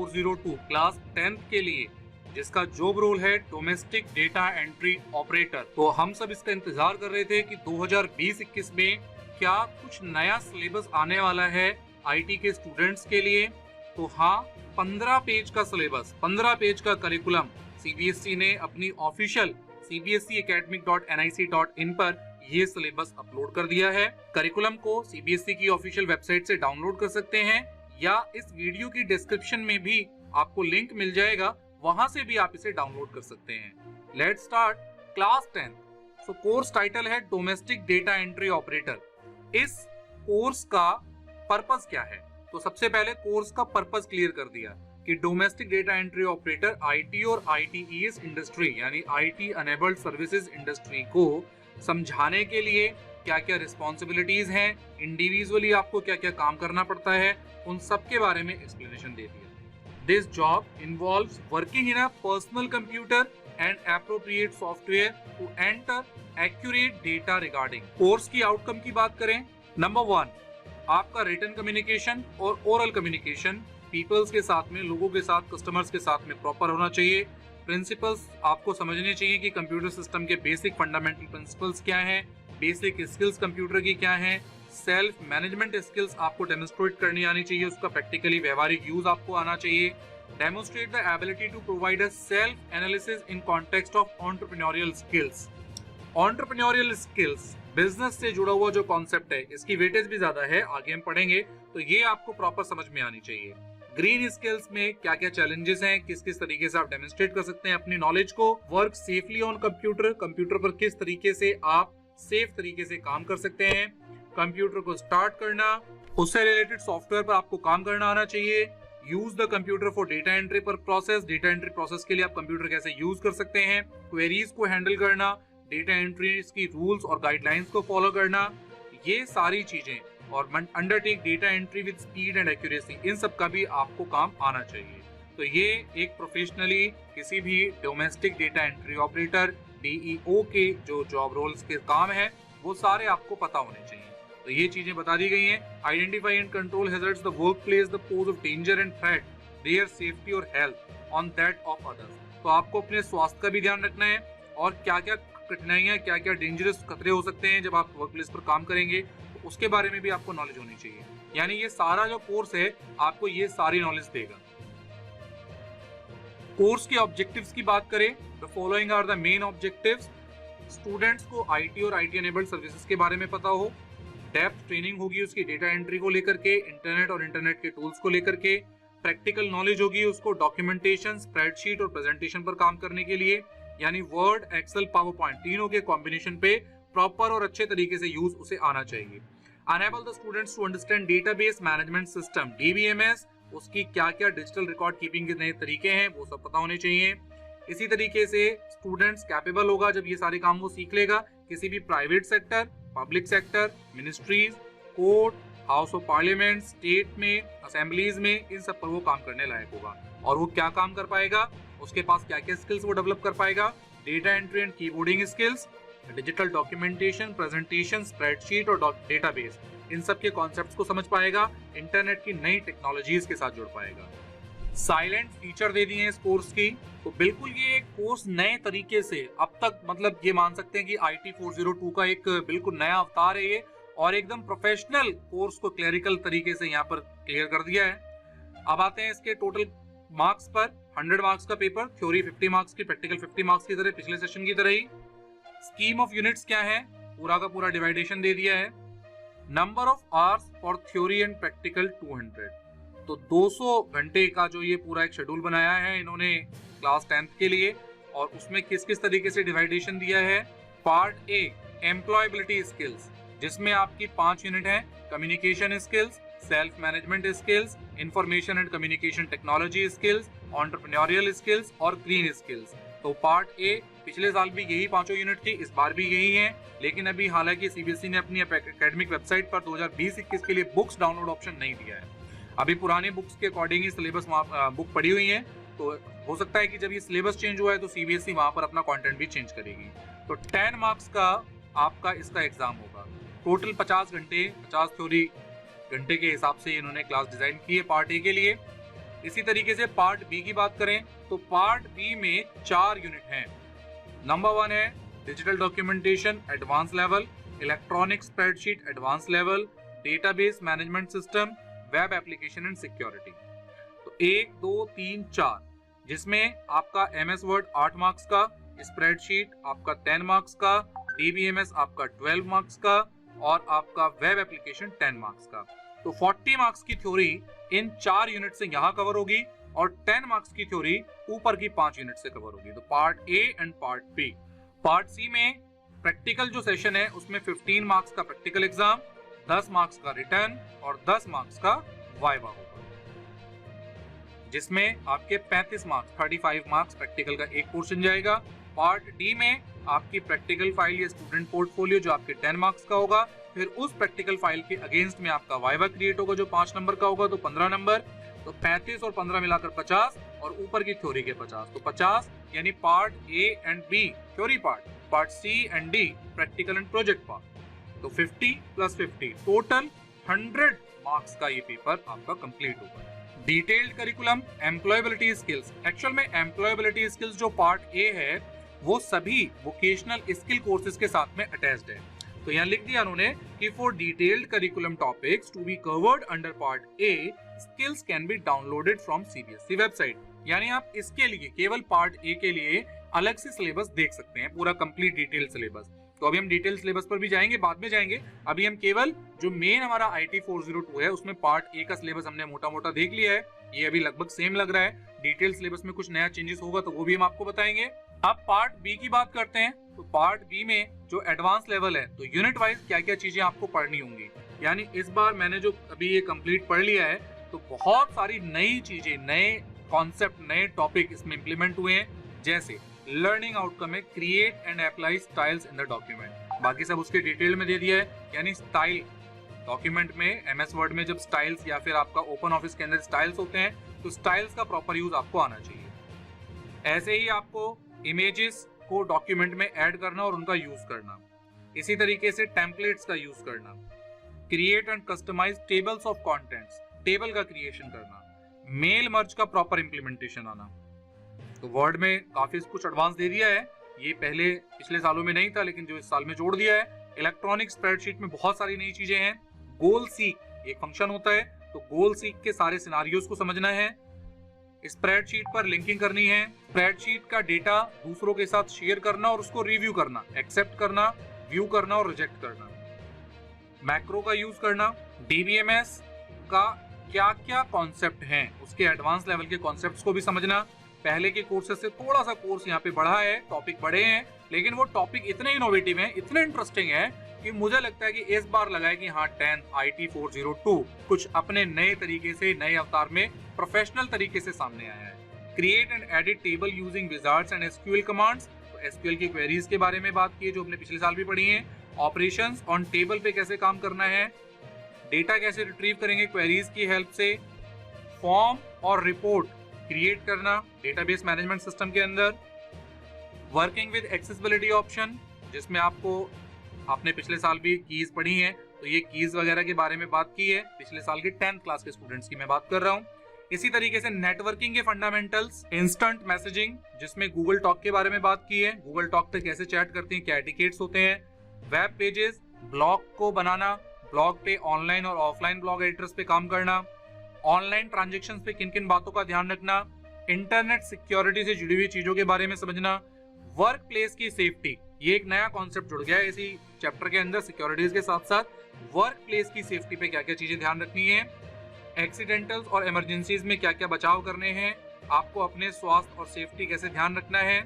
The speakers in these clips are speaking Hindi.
IT402 क्लास 10th के लिए, जिसका जॉब रोल है डोमेस्टिक डेटा एंट्री ऑपरेटर। तो हम सब इसका इंतजार कर रहे थे कि 2020-21 में क्या कुछ नया सिलेबस आने वाला है आईटी के स्टूडेंट्स के लिए। तो हाँ, 15 पेज का सिलेबस, 15 पेज का करिकुलम सीबीएसई ने अपनी ऑफिशियल cbseacademic.nic.in पर ये सिलेबस अपलोड कर दिया है। करिकुलम को सीबीएसई की ऑफिशियल वेबसाइट से डाउनलोड कर सकते हैं या इस वीडियो की डिस्क्रिप्शन में भी आपको लिंक मिल जाएगा, वहां से भी आप इसे डाउनलोड कर सकते हैं। Let's start class 10। So course title है डोमेस्टिक डेटा एंट्री ऑपरेटर। इस कोर्स का पर्पस क्या है? तो सबसे पहले कोर्स का पर्पस क्लियर कर दिया कि domestic data entry operator IT और आईटीईएस इंडस्ट्री यानी आईटी अनेबल्ड सर्विसेज इंडस्ट्री को समझाने के लिए क्या क्या रिस्पॉन्सिबिलिटीज हैं, इंडिविजुअली आपको क्या क्या काम करना पड़ता है, उन सब के बारे में एक्सप्लेनेशन दे दिया। This job involves working in a personal computer and appropriate software to enter accurate data regarding. Course की आउटकम की बात करें, नंबर 1, आपका रिटन कम्युनिकेशन और ओरल कम्युनिकेशन पीपल्स के साथ में, लोगों के साथ, कस्टमर्स के साथ में प्रॉपर होना चाहिए। प्रिंसिपल्स आपको समझने चाहिए कि कंप्यूटर सिस्टम के बेसिक फंडामेंटल प्रिंसिपल्स क्या हैं, बेसिक स्किल्स कंप्यूटर की क्या हैं, सेल्फ मैनेजमेंट स्किल्स आपको डेमोन्स्ट्रेट करनी आनी चाहिए, उसका प्रैक्टिकली व्यवहारिक यूज आपको आना चाहिए। Demonstrate the ability to provide a self analysis in context of entrepreneurial skills. Entrepreneurial skills business से जुड़ा हुआ जो कॉन्सेप्ट है, इसकी वेटेज भी ज्यादा है, आगे हम पढ़ेंगे, तो ये आपको प्रॉपर समझ में आनी चाहिए। ग्रीन स्किल्स में क्या क्या चैलेंजेस हैं, किस किस तरीके से आप डेमोन्स्ट्रेट कर सकते हैं अपनी नॉलेज को। Work safely on computer, computer पर किस तरीके से आप सेफ तरीके से काम कर सकते हैं। कंप्यूटर को स्टार्ट करना, उससे रिलेटेड सॉफ्टवेयर पर आपको काम करना आना चाहिए। Use the computer for data entry पर प्रोसेस, डेटा एंट्री प्रोसेस के लिए आप कंप्यूटर कैसे यूज कर सकते हैं। क्वेरीज को हैंडल करना, डेटा एंट्री की रूल्स और गाइडलाइंस को फॉलो करना, ये सारी चीजें, और undertake data entry with speed and accuracy, इन सब का भी आपको काम आना चाहिए। तो ये एक प्रोफेशनली किसी भी domestic data entry operator DEO के जो जॉब रोल्स के काम है वो सारे आपको पता होने चाहिए। तो ये चीजें बता दी गई हैं। Identify and control hazards, the workplace, the pose of danger and threat, their safety और health on that of others. तो आपको अपने स्वास्थ्य का भी ध्यान रखना है और क्या क्या कठिनाइयां, क्या क्या डेंजरस खतरे हो सकते हैं जब आप वर्कप्लेस पर काम करेंगे, तो उसके बारे में भी आपको नॉलेज होनी चाहिए। यानी ये सारा जो कोर्स है आपको ये सारी नॉलेज देगा। कोर्स के ऑब्जेक्टिव्स की बात करें, the following are the main objectives. Students को आईटी और आईटी एनेबल्ड सर्विसेज के बारे में पता हो, डेप्थ ट्रेनिंग होगी उसकी डेटा एंट्री को लेकर के, इंटरनेट और इंटरनेट के टूल्स को लेकर के, प्रैक्टिकल नॉलेज होगी उसको डॉक्यूमेंटेशन, स्प्रेडशीट और प्रेजेंटेशन पर काम करने के लिए, यानी वर्ड, एक्सेल, पावर पॉइंट तीनों के कॉम्बिनेशन पे प्रॉपर और अच्छे तरीके से यूज उसे आना चाहिए। Enable the students to understand database management system DBMS, उसकी क्या क्या डिजिटल रिकॉर्ड कीपिंग के नए तरीके हैं वो सब पता होने चाहिए। इसी तरीके से स्टूडेंट्स कैपेबल होगा जब ये सारे काम वो सीख लेगा, किसी भी private sector, public sector, ministries, court, house of parliament, state में, असेंबलीज में, इन सब पर वो काम करने लायक होगा। और वो क्या काम कर पाएगा, उसके पास क्या क्या स्किल्स वो डेवलप कर पाएगा, data entry and keyboarding skills, digital documentation, presentation, spreadsheet और डेटाबेस, इन सब के कॉन्सेप्ट्स को समझ पाएगा, इंटरनेट की नई टेक्नोलॉजीज के साथ जुड़ पाएगा। साइलेंट फीचर दे दिए हैं इस कोर्स की, तो बिल्कुल ये कोर्स नए तरीके से, अब तक मतलब ये मान सकते हैं कि IT402 का एक बिल्कुल नया अवतार है ये, और एकदम प्रोफेशनल कोर्स को क्लरिकल तरीके से यहाँ पर क्लियर कर दिया है। अब आते हैं इसके टोटल मार्क्स पर। 100 मार्क्स का पेपर, थ्योरी 50 मार्क्स की, प्रैक्टिकल 50 मार्क्स की तरह पिछले सेशन की तरह ही। स्कीम ऑफ यूनिट्स क्या है, पूरा का पूरा डिवाइडेशन दे दिया है। Number of hours for theory and practical 200, तो 200 घंटे का जो ये पूरा एक शेड्यूल बनाया है इन्होंने क्लास 10th के लिए, और उसमें किस किस तरीके से डिवाइडेशन दिया है। पार्ट ए एम्प्लॉयबिलिटी स्किल्स, जिसमें आपकी 5 यूनिट है, communication skills, self management skills, information and communication technology skills, entrepreneurial skills और ग्रीन स्किल्स। तो पार्ट ए पिछले साल भी यही 5 यूनिट थी, इस बार भी यही है, लेकिन अभी हालांकि सीबीएसई ने अपनी एकेडमिक वेबसाइट पर 2020-21 के लिए बुक्स डाउनलोड ऑप्शन नहीं दिया है। अभी पुराने बुक्स के अकॉर्डिंग ही सिलेबस बुक पड़ी हुई है, तो हो सकता है कि जब ये सिलेबस चेंज हुआ है तो सीबीएसई वहां पर अपना कंटेंट भी चेंज करेगी। तो 10 मार्क्स का आपका इसका एग्जाम होगा। टोटल 50 घंटे, 50 थ्योरी घंटे के हिसाब से इन्होंने क्लास डिजाइन की है पार्ट ए के लिए। इसी तरीके से पार्ट बी की बात करें तो पार्ट बी में 4 यूनिट हैं। नंबर 1 है digital documentation advance level, electronic spreadsheet advance level, database management system, web application and security. तो 1 2 3 4, जिसमें आपका एमएस वर्ड 8 मार्क्स का, स्प्रेडशीट आपका 10 मार्क्स का, डीबीएमएस आपका 12 मार्क्स का और आपका वेब एप्लीकेशन 10 मार्क्स का। तो 40 मार्क्स की थ्योरी इन 4 यूनिट से यहाँ कवर होगी और 10 मार्क्स की थ्योरी ऊपर की 5 यूनिट से कवर होगी। तो part A and part B. Part C में प्रैक्टिकल जो सेशन है उसमें 15 मार्क्स का प्रैक्टिकल एग्जाम, 10 मार्क्स का रिटर्न और 10 मार्क्स का वाइवा होगा, जिसमें आपके 35 मार्क्स 35 मार्क्स प्रैक्टिकल का एक पोर्शन जाएगा। पार्ट डी में आपकी प्रैक्टिकल फाइल या स्टूडेंट पोर्टफोलियो जो आपके 10 मार्क्स का होगा, फिर उस प्रैक्टिकल फाइल के अगेंस्ट में आपका वाइवा क्रिएट होगा जो 5 नंबर का होगा, तो 15 नंबर, तो 35 और 15 मिलाकर 50 और ऊपर की थ्योरी के 50, तो 50 यानी part A and B theory part, part C and D practical and project part. तो 50 प्लस 50 टोटल 100 मार्क्स का ये पेपर आपका कंप्लीट होगा। Detailed curriculum employability skills. Actual में एम्प्लॉयबिलिटी स्किल्स जो पार्ट ए है वो सभी वोकेशनल स्किल कोर्सेज के साथ में अटैच्ड है। तो यहाँ लिख दिया उन्होंने कि for detailed curriculum topics to be covered under part A, skills can be downloaded from CBSE website. यानी आप इसके लिए केवल पार्ट ए के लिए अलग से सिलेबस देख सकते हैं, पूरा कंप्लीट डिटेल सिलेबस। तो अभी हम डिटेल सिलेबस पर भी जाएंगे, बाद में जाएंगे। अभी हम केवल जो मेन हमारा IT 402 है उसमें पार्ट ए का सिलेबस हमने मोटा मोटा देख लिया है, ये अभी लगभग सेम लग रहा है। डिटेल सिलेबस में कुछ नया चेंजेस होगा तो वो भी हम आपको बताएंगे। अब पार्ट बी की बात करते हैं। तो पार्ट बी में जो एडवांस लेवल है तो यूनिट वाइज क्या क्या चीजें आपको पढ़नी होंगी। यानी इस बार मैंने जो अभी ये कंप्लीट पढ़ लिया है तो बहुत सारी नई चीजें, नए कॉन्सेप्ट, नए टॉपिक इसमें इंप्लीमेंट हुए हैं। जैसे लर्निंग आउटकम है create and apply styles in the document, बाकी सब उसके डिटेल में दे दिया है। यानी स्टाइल डॉक्यूमेंट में एमएस वर्ड में जब स्टाइल्स या फिर आपका ओपन ऑफिस के अंदर स्टाइल्स होते हैं तो स्टाइल्स का प्रॉपर यूज आपको आना चाहिए। ऐसे ही आपको इमेजेस को डॉक्यूमेंट में ऐड करना और उनका यूज करना, इसी तरीके से टेम्पलेट्स का यूज करना, create and customize tables of contents, table का क्रिएशन करना, मेल मर्ज का प्रॉपर इंप्लीमेंटेशन आना। तो वर्ड में काफी कुछ एडवांस दे दिया है, ये पहले पिछले सालों में नहीं था लेकिन जो इस साल में जोड़ दिया है। इलेक्ट्रॉनिक स्प्रेडशीट में बहुत सारी नई चीजें हैं। गोल सीक एक फंक्शन होता है, तो गोल सीक के सारे सिनारियोस को समझना है, स्प्रेडशीट पर लिंकिंग करनी है, स्प्रेडशीट का डेटा दूसरों के साथ शेयर करना और उसको रिव्यू करना, एक्सेप्ट करना, व्यू करना और रिजेक्ट करना, मैक्रो का यूज करना, डीबीएमएस का क्या क्या कॉन्सेप्ट हैं उसके एडवांस लेवल के कॉन्सेप्ट्स को भी समझना। पहले के कोर्सेज से थोड़ा सा कोर्स यहाँ पे बढ़ा है, टॉपिक बढ़े हैं, लेकिन वो टॉपिक इतने इनोवेटिव हैं, इतने इंटरेस्टिंग है कि मुझे लगता है कि इस बार लगा है कि हाँ 10th IT 402 कुछ अपने नए तरीके से, नए अवतार में प्रोफेशनल तरीके से सामने आया है। Create and edit table using Wizards and SQL commands, तो एसक्यूएल की क्वेरीज के बारे में बात की है जो हमने पिछले साल भी पढ़ी है। ऑपरेशंस ऑन टेबल पे कैसे काम करना है, डेटा कैसे रिट्रीव करेंगे क्वेरीज की हेल्प से, फॉर्म और रिपोर्ट क्रिएट करना डेटाबेस मैनेजमेंट सिस्टम के अंदर, वर्किंग विद एक्सेसिबिलिटी ऑप्शन जिसमें आपने पिछले साल भी कीज पढ़ी हैं, तो ये कीज वगैरह के बारे में बात की है, पिछले साल के 10th क्लास के स्टूडेंट्स की मैं बात कर रहा हूँ। इसी तरीके से नेटवर्किंग के फंडामेंटल्स, इंस्टेंट मैसेजिंग जिसमें गूगल टॉक के बारे में बात की है, गूगल टॉक पे कैसे चैट करते हैं, क्या एटिकेट्स होते हैं, वेब पेजेस, ब्लॉग को बनाना, ब्लॉग पे ऑनलाइन और ऑफलाइन ब्लॉग एडिटर्स पे काम करना, ऑनलाइन ट्रांजैक्शंस पे किन किन बातों का ध्यान रखना, इंटरनेट सिक्योरिटी से जुड़ी हुई चीजों के बारे में समझना, वर्क प्लेस की सेफ्टी, ये एक नया कॉन्सेप्ट जुड़ गया है इसी चैप्टर के अंदर। सिक्योरिटीज के साथ साथ वर्क प्लेस की सेफ्टी पे क्या क्या चीजें ध्यान रखनी है, एक्सीडेंटल्स और इमरजेंसीज में क्या क्या बचाव करने हैं, आपको अपने स्वास्थ्य और सेफ्टी कैसे ध्यान रखना है,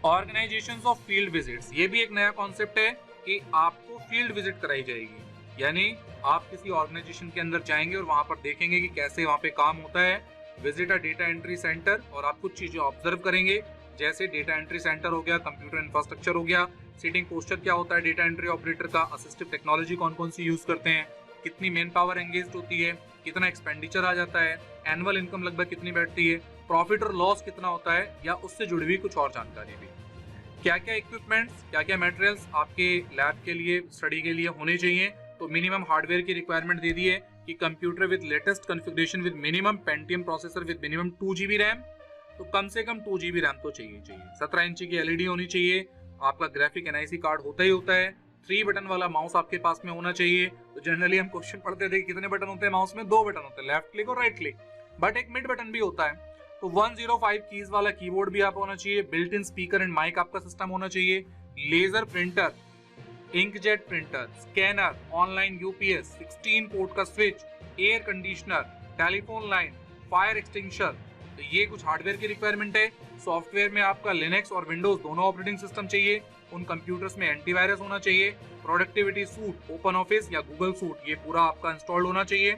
ऑर्गेनाइजेशंस ऑफ फील्ड विजिट्स, ये भी एक नया कॉन्सेप्ट है कि आपको फील्ड विजिट कराई जाएगी, यानी आप किसी ऑर्गेनाइजेशन के अंदर जाएंगे और वहां पर देखेंगे कि कैसे वहां पे काम होता है, visit a data entry centre, और आप कुछ चीजें ऑब्जर्व करेंगे जैसे डेटा एंट्री सेंटर हो गया, कंप्यूटर इंफ्रास्ट्रक्चर हो गया, सीटिंग पोस्चर क्या होता है डेटा एंट्री ऑपरेटर का, असिस्टिव टेक्नोलॉजी कौन कौन सी यूज करते हैं, कितनी मेन पावर एंगेज होती है, कितना एक्सपेंडिचर आ जाता है, एनुअल इनकम लगभग कितनी बैठती है, प्रॉफिट और लॉस कितना होता है, या उससे जुड़ी हुई कुछ और जानकारी भी, क्या क्या इक्विपमेंट्स, क्या क्या मटेरियल्स आपके लैब के लिए, स्टडी के लिए होने चाहिए। तो मिनिमम हार्डवेयर की रिक्वायरमेंट दे दी है कि computer with latest configuration with minimum Pentium processor with minimum 2 GB RAM, तो कम से कम 2 GB रैम तो चाहिए 17 इंची की LED होनी चाहिए, आपका ग्राफिक NIC कार्ड होता ही होता है, 3 बटन वाला माउस आपके पास में होना चाहिए। तो जनरली हम क्वेश्चन पढ़ते थे कितने बटन होते हैं माउस में, 2 बटन होते हैं, लेफ्ट क्लिक और राइट क्लिक, बट एक मिड बटन भी होता है। तो 105 कीज वाला कीबोर्ड भी आप होना चाहिए, built in speaker and mic आपका सिस्टम होना चाहिए, laser printer, inkjet printer, scanner, online UPS, 16 port का switch, air conditioner, telephone line, fire extinguisher. तो ये कुछ हार्डवेयर की रिक्वायरमेंट है। सॉफ्टवेयर में आपका लिनक्स और विंडोज दोनों ऑपरेटिंग सिस्टम चाहिए, उन कंप्यूटर्स में एंटीवायरस होना चाहिए, प्रोडक्टिविटी सूट, ओपन ऑफिस या गूगल सूट ये पूरा आपका इंस्टॉल्ड होना चाहिए।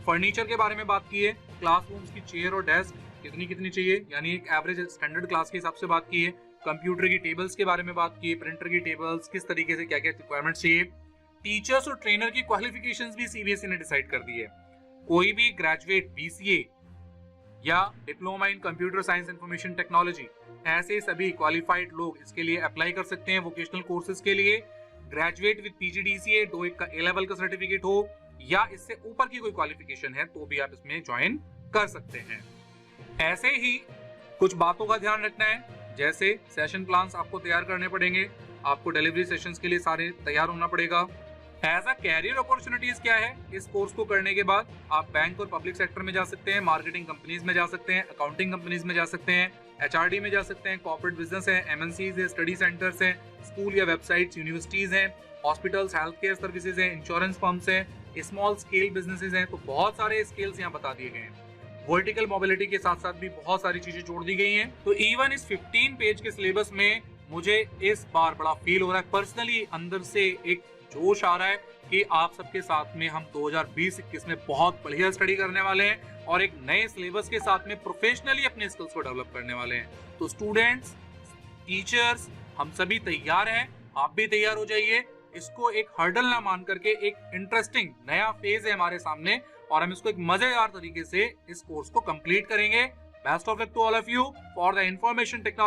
फर्नीचर के बारे में बात की है, क्लासरूम्स की चेयर और डेस्क कितनी चाहिए, यानी एक एवरेज स्टैंडर्ड क्लास के हिसाब से बात की है। कंप्यूटर की टेबल्स के बारे में बात की है, प्रिंटर की टेबल्स, किस तरीके से क्या क्या रिक्वायरमेंट चाहिए। टीचर्स और ट्रेनर की क्वालिफिकेशंस भी CBSE ने डिसाइड कर दी है। कोई भी ग्रेजुएट BCA या diploma in computer science information technology, ऐसे सभी क्वालिफाइड लोग इसके लिए अप्लाई कर सकते हैं वोकेशनल कोर्सेज के लिए। ग्रेजुएट विद PGDCA, 2 का A लेवल का सर्टिफिकेट हो या इससे ऊपर की कोई क्वालिफिकेशन है तो भी आप इसमें ज्वाइन कर सकते हैं। ऐसे ही कुछ बातों का ध्यान रखना है, जैसे सेशन प्लान्स आपको तैयार करने पड़ेंगे, आपको डिलीवरी सेशंस के लिए सारे तैयार होना पड़ेगा। एज अ कैरियर अपॉर्चुनिटीज क्या है, इस कोर्स को करने के बाद आप बैंक और पब्लिक सेक्टर में जा सकते हैं, मार्केटिंग कंपनीज में जा सकते हैं, अकाउंटिंग कंपनीज में जा सकते हैं, HRD में जा सकते हैं, कॉर्पोरेट बिजनेस है, MNCs है, स्टडी सेंटर्स हैं, स्कूल या वेबसाइट्स, यूनिवर्सिटीज हैं, हॉस्पिटल्स, हेल्थ केयर सर्विसेज हैं, इंश्योरेंस फर्म्स हैं, स्मॉल स्केल बिजनेसेस हैं। तो बहुत सारे स्केल्स यहाँ बता दिए गए हैं। वर्टिकल मोबिलिटी के साथ साथ भी बहुत सारी चीजें जोड़ दी गई हैं। तो इवन इस 15 पेज के सिलेबस में मुझे इस बार बड़ा फील हो रहा है, पर्सनली अंदर से एक जोश आ रहा है कि आप सबके साथ में हम 2020-21 में बहुत बढ़िया स्टडी करने वाले हैं और एक नए सिलेबस के साथ में प्रोफेशनली अपने स्किल्स को डेवलप करने वाले हैं। तो स्टूडेंट्स, टीचर्स, हम सभी तैयार हैं, आप भी तैयार हो जाइए। इसको एक हर्डल ना मान करके एक इंटरेस्टिंग नया फेज है हमारे सामने और हम इसको एक मजेदार तरीके से इस कोर्स को कंप्लीट करेंगे। Best of luck to all of you for the information technology.